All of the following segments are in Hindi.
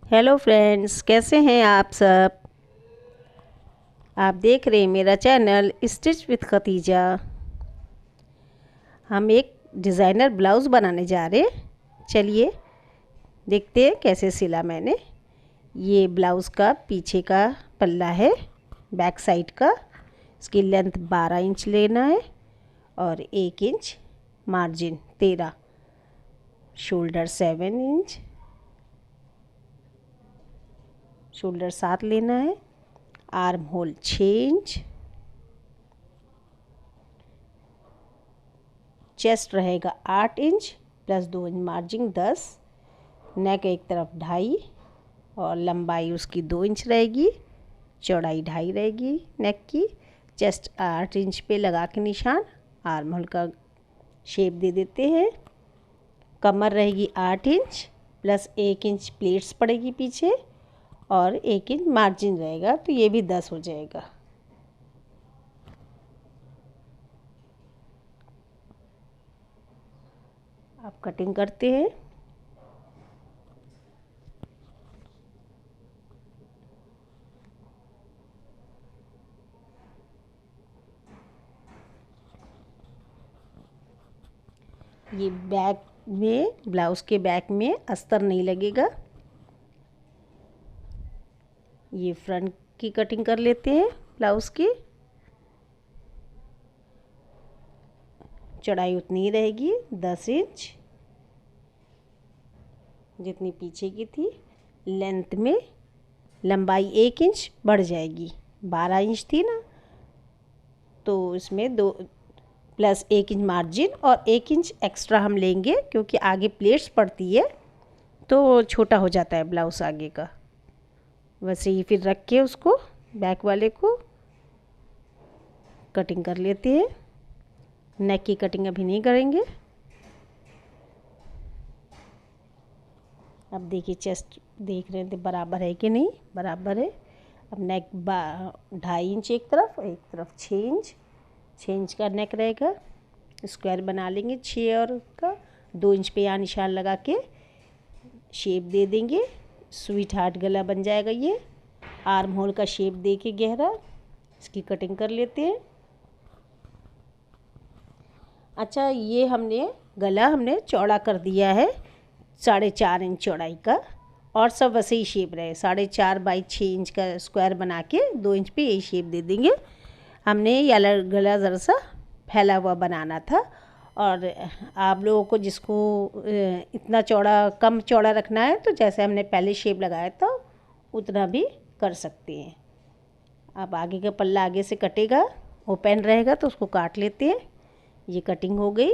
हेलो फ्रेंड्स, कैसे हैं आप सब। आप देख रहे हैं मेरा चैनल स्टिच विद खतीजा। हम एक डिज़ाइनर ब्लाउज़ बनाने जा रहे हैं। चलिए देखते हैं कैसे सिला मैंने। ये ब्लाउज़ का पीछे का पल्ला है, बैक साइड का। इसकी लेंथ 12 इंच लेना है और 1 inch margin 13, shoulder 7 inch, shoulder 7 लेना है, आर्म होल 6 इंच, चेस्ट रहेगा 8 इंच प्लस 2 इंच मार्जिन 10, नेक एक तरफ 2.5 और लंबाई उसकी 2 इंच रहेगी, चौड़ाई 2.5 रहेगी नेक की। चेस्ट 8 इंच पे लगा के निशान, आर्म होल का शेप दे देते हैं। कमर रहेगी 8 इंच प्लस 1 इंच प्लेट्स पड़ेगी पीछे और 1 इंच मार्जिन रहेगा, तो ये भी 10 हो जाएगा। आप कटिंग करते हैं। ये बैक में, ब्लाउज़ के बैक में अस्तर नहीं लगेगा। ये फ्रंट की कटिंग कर लेते हैं। ब्लाउज़ की चौड़ाई उतनी ही रहेगी 10 इंच जितनी पीछे की थी। लेंथ में लंबाई 1 इंच बढ़ जाएगी, 12 इंच थी ना, तो इसमें 2 प्लस 1 इंच मार्जिन और 1 इंच एक्स्ट्रा हम लेंगे, क्योंकि आगे प्लेट्स पड़ती है तो छोटा हो जाता है ब्लाउज़ आगे का। वैसे ही फिर रख के उसको बैक वाले को कटिंग कर लेते हैं। नेक की कटिंग अभी नहीं करेंगे। अब देखिए चेस्ट देख रहे थे बराबर है कि नहीं, बराबर है। अब नेक 2.5 इंच एक तरफ 6 इंच, 6 इंच का नेक रहेगा। स्क्वायर बना लेंगे 6 और का 2 इंच पे यहाँ निशान लगा के शेप दे देंगे। स्वीट हार्ट गला बन जाएगा ये। आर्म होल का शेप दे के गहरा इसकी कटिंग कर लेते हैं। अच्छा, ये गला हमने चौड़ा कर दिया है 4.5 इंच चौड़ाई का, और सब वैसे ही शेप रहे। 4.5 बाई 6 इंच का स्क्वायर बना के 2 इंच पे यही शेप दे देंगे। हमने ये गला ज़रा सा फैला हुआ बनाना था, और आप लोगों को जिसको इतना चौड़ा, कम चौड़ा रखना है तो जैसे हमने पहले शेप लगाया था उतना भी कर सकते हैं। अब आगे का पल्ला आगे से कटेगा, ओपन रहेगा तो उसको काट लेते हैं। ये कटिंग हो गई,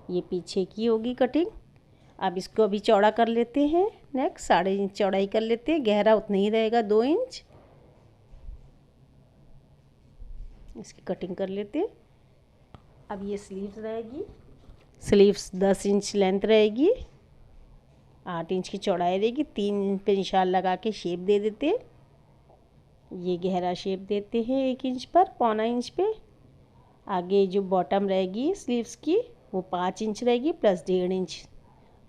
ये पीछे की होगी कटिंग। अब इसको अभी चौड़ा कर लेते हैं। नेक 3.5 इंच चौड़ाई कर लेते हैं, गहरा उतना ही रहेगा 2 इंच। इसकी कटिंग कर लेते हैं। अब ये स्लीव्स रहेगी, स्लीव्स 10 इंच लेंथ रहेगी, 8 इंच की चौड़ाई रहेगी। 3 इंच पे निशान लगा के शेप दे देते हैं। ये गहरा शेप देते हैं 1 इंच पर, 1.25 इंच पे। आगे जो बॉटम रहेगी स्लीव्स की वो 5 इंच रहेगी प्लस 1.5 इंच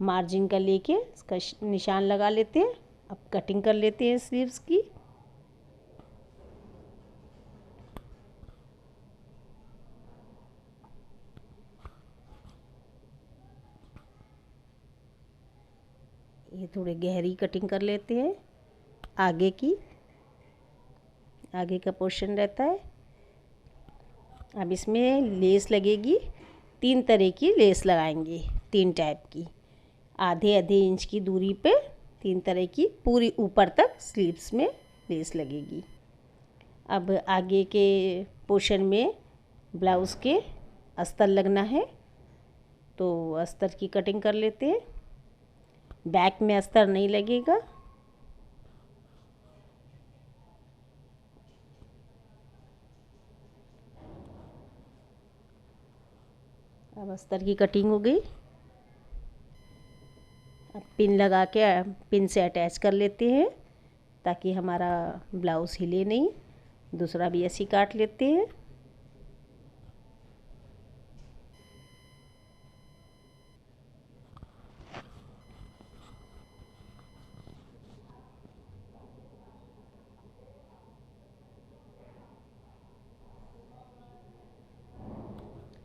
मार्जिन का लेके इसका निशान लगा लेते हैं। अब कटिंग कर लेते हैं स्लीव्स की। ये थोड़ी गहरी कटिंग कर लेते हैं। आगे की, आगे का पोर्शन रहता है। अब इसमें लेस लगेगी, 3 तरह की लेस लगाएंगे, 3 टाइप की। आधे आधे इंच की दूरी पे 3 तरह की पूरी ऊपर तक स्लीव्स में लेस लगेगी। अब आगे के पोर्शन में ब्लाउज़ के अस्तर लगना है, तो अस्तर की कटिंग कर लेते हैं। बैक में अस्तर नहीं लगेगा। अब अस्तर की कटिंग हो गई। अब पिन लगा के पिन से अटैच कर लेते हैं ताकि हमारा ब्लाउज़ हिले नहीं। दूसरा भी ऐसे ही काट लेते हैं।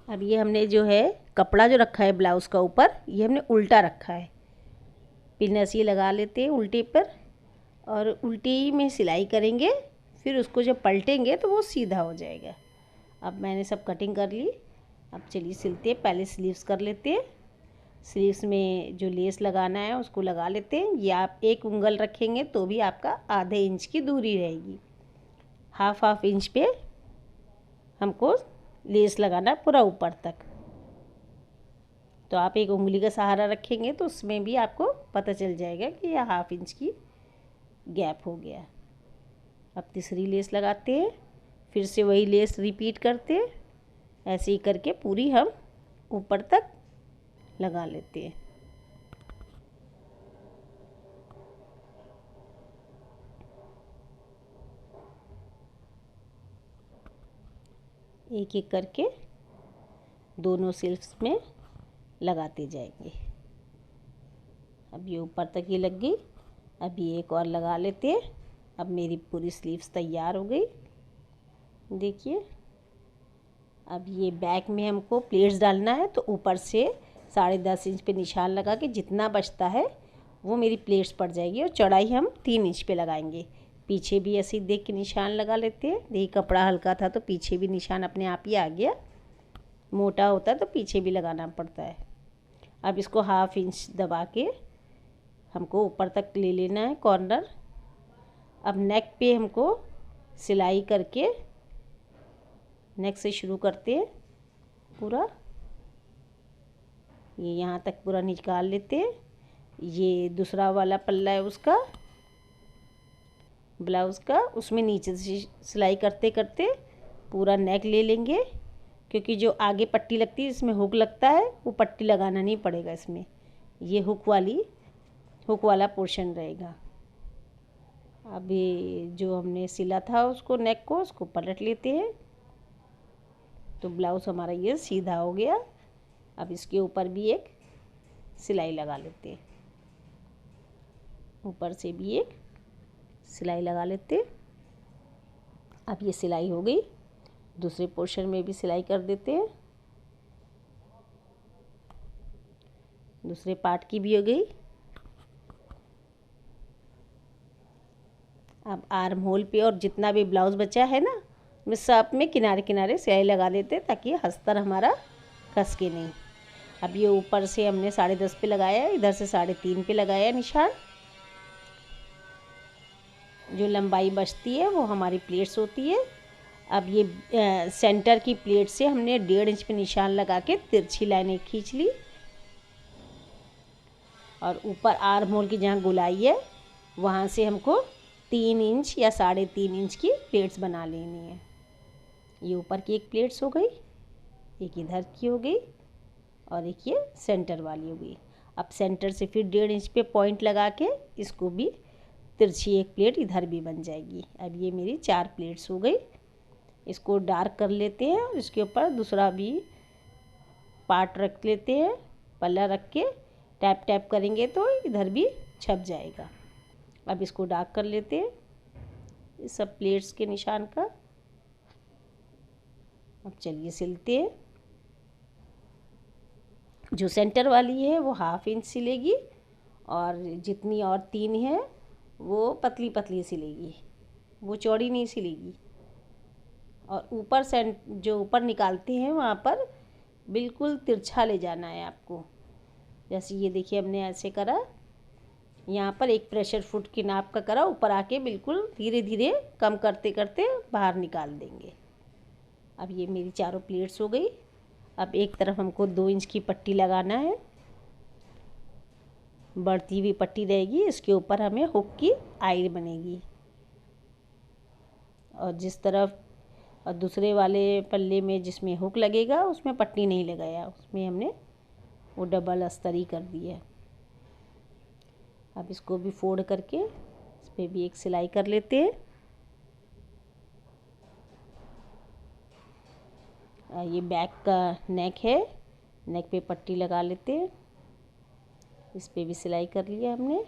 अब ये हमने जो है कपड़ा जो रखा है ब्लाउज़ का ऊपर, ये हमने उल्टा रखा है। पिन ऐसे लगा लेते हैं उल्टे पर और उल्टी में सिलाई करेंगे, फिर उसको जब पलटेंगे तो वो सीधा हो जाएगा। अब मैंने सब कटिंग कर ली। अब चलिए सिलते हैं। पहले स्लीव्स कर लेते हैं। स्लीव्स में जो लेस लगाना है उसको लगा लेते हैं। ये आप 1 उंगल रखेंगे तो भी आपका आधे इंच की दूरी रहेगी। हाफ इंच पे हमको लेस लगाना पूरा ऊपर तक। तो आप 1 उंगली का सहारा रखेंगे तो उसमें भी आपको पता चल जाएगा कि यह हाफ इंच की गैप हो गया। अब तीसरी लेस लगाते हैं, फिर से वही लेस रिपीट करते हैं। ऐसे ही करके पूरी हम ऊपर तक लगा लेते हैं। एक एक करके दोनों स्लीव्स में लगाते जाएंगे। अब ये ऊपर तक ही लग गई। अब ये एक और लगा लेते हैं। अब मेरी पूरी स्लीव्स तैयार हो गई। देखिए, अब ये बैक में हमको प्लेट्स डालना है तो ऊपर से 10.5 इंच पे निशान लगा के जितना बचता है वो मेरी प्लेट्स पड़ जाएगी और चौड़ाई हम 3 इंच पे लगाएंगे। पीछे भी ऐसे ही देख के निशान लगा लेते हैं। देखिए, कपड़ा हल्का था तो पीछे भी निशान अपने आप ही आ गया। मोटा होता है तो पीछे भी लगाना पड़ता है। अब इसको हाफ इंच दबा के हमको ऊपर तक ले लेना है कॉर्नर। अब नेक पे हमको सिलाई करके नेक से शुरू करते हैं पूरा। ये यहाँ तक पूरा निकाल लेते हैं। ये दूसरा वाला पल्ला है उसका ब्लाउज़ का, उसमें नीचे से सिलाई करते करते पूरा नेक ले लेंगे। क्योंकि जो आगे पट्टी लगती है इसमें हुक लगता है, वो पट्टी लगाना नहीं पड़ेगा इसमें। ये हुक वाला पोर्शन रहेगा। अभी जो हमने सिला था उसको नेक को, उसको पलट लेते हैं तो ब्लाउज़ हमारा ये सीधा हो गया। अब इसके ऊपर भी एक सिलाई लगा लेते हैं। ऊपर से भी एक सिलाई लगा लेते हैं। अब ये सिलाई हो गई। दूसरे पोर्शन में भी सिलाई कर देते हैं। दूसरे पार्ट की भी हो गई। अब आर्म होल पे और जितना भी ब्लाउज़ बचा है ना, मैं सब में किनारे किनारे सिलाई लगा देते हैं ताकि अस्तर हमारा कस के नहीं। अब ये ऊपर से हमने 10.5 पे लगाया, इधर से 3.5 पे लगाया निशान। जो लंबाई बचती है वो हमारी प्लेट्स होती है। अब ये सेंटर की प्लेट से हमने 1.5 इंच पे निशान लगा के तिरछी लाइनें खींच ली और ऊपर आर्म होल की जहाँ गोलाई है वहाँ से हमको 3 इंच या 3.5 इंच की प्लेट्स बना लेनी है। ये ऊपर की एक प्लेट्स हो गई, एक इधर की हो गई और एक ये सेंटर वाली हो गई। अब सेंटर से फिर 1.5 इंच पे पॉइंट लगा के इसको भी तिरछी एक प्लेट इधर भी बन जाएगी। अब ये मेरी 4 प्लेट्स हो गई। इसको डार्क कर लेते हैं और इसके ऊपर दूसरा भी पार्ट रख लेते हैं। पल्ला रख के टैप टैप करेंगे तो इधर भी छप जाएगा। अब इसको डार्क कर लेते हैं इस सब प्लेट्स के निशान का। अब चलिए सिलते हैं। जो सेंटर वाली है वो हाफ इंच सिलेगी और जितनी और 3 है वो पतली पतली सिलेगी, वो चौड़ी नहीं सिलेगी। और ऊपर से जो ऊपर निकालते हैं वहाँ पर बिल्कुल तिरछा ले जाना है आपको। जैसे ये देखिए हमने ऐसे करा, यहाँ पर एक प्रेशर फुट की नाप का करा, ऊपर आके बिल्कुल धीरे धीरे कम करते करते बाहर निकाल देंगे। अब ये मेरी चारों प्लेट्स हो गई। अब एक तरफ हमको 2 इंच की पट्टी लगाना है, बढ़ती हुई पट्टी रहेगी। इसके ऊपर हमें हुक की आइल बनेगी और जिस तरफ और दूसरे वाले पल्ले में जिसमें हुक लगेगा उसमें पट्टी नहीं लगाया, उसमें हमने वो डबल अस्तरी कर दी है। अब इसको भी फोल्ड करके इस पर भी एक सिलाई कर लेते हैं। ये बैक का नेक है, नेक पे पट्टी लगा लेते हैं। इस पे भी सिलाई कर लिया हमने।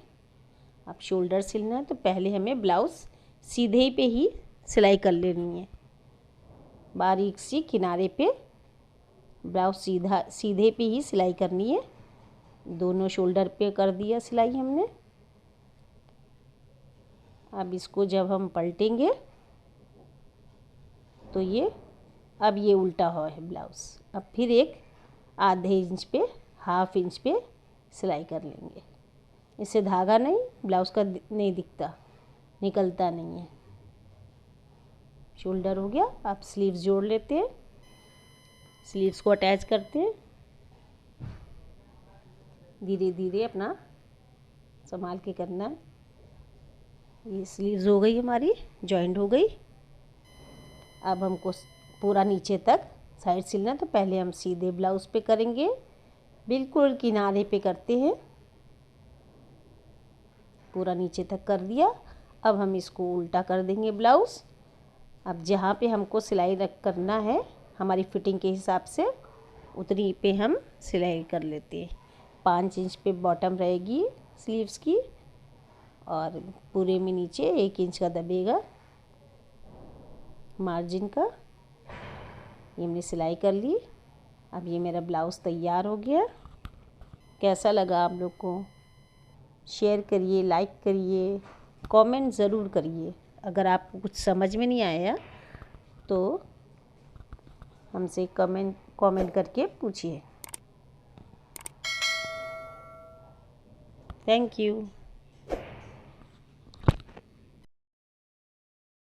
अब शोल्डर सिलना है तो पहले हमें ब्लाउज़ सीधे पे ही सिलाई कर लेनी है। बारीक सी किनारे पे ब्लाउज सीधे पे ही सिलाई करनी है। दोनों शोल्डर पे कर दिया सिलाई हमने। अब इसको जब हम पलटेंगे तो ये उल्टा हुआ है ब्लाउज़। अब फिर एक आधे इंच पे, हाफ इंच पे सिलाई कर लेंगे। इससे धागा नहीं, ब्लाउज़ का नहीं दिखता, निकलता नहीं है। शोल्डर हो गया। आप स्लीव्स जोड़ लेते हैं, स्लीव्स को अटैच करते हैं। धीरे धीरे अपना संभाल के करना है। ये स्लीव्स हो गई हमारी, जॉइंट हो गई। अब हमको पूरा नीचे तक साइड सिलना है, तो पहले हम सीधे ब्लाउज़ पे करेंगे, बिल्कुल किनारे पे करते हैं। पूरा नीचे तक कर दिया। अब हम इसको उल्टा कर देंगे ब्लाउज़। अब जहाँ पे हमको सिलाई करना है हमारी फिटिंग के हिसाब से, उतनी पे हम सिलाई कर लेते हैं। 5 इंच पे बॉटम रहेगी स्लीव्स की, और पूरे में नीचे 1 इंच का दबेगा मार्जिन का। ये मैंने सिलाई कर ली। अब ये मेरा ब्लाउज़ तैयार हो गया। कैसा लगा आप लोग को? शेयर करिए, लाइक करिए, कमेंट ज़रूर करिए। अगर आपको कुछ समझ में नहीं आया तो हमसे कमेंट करके पूछिए। Thank you.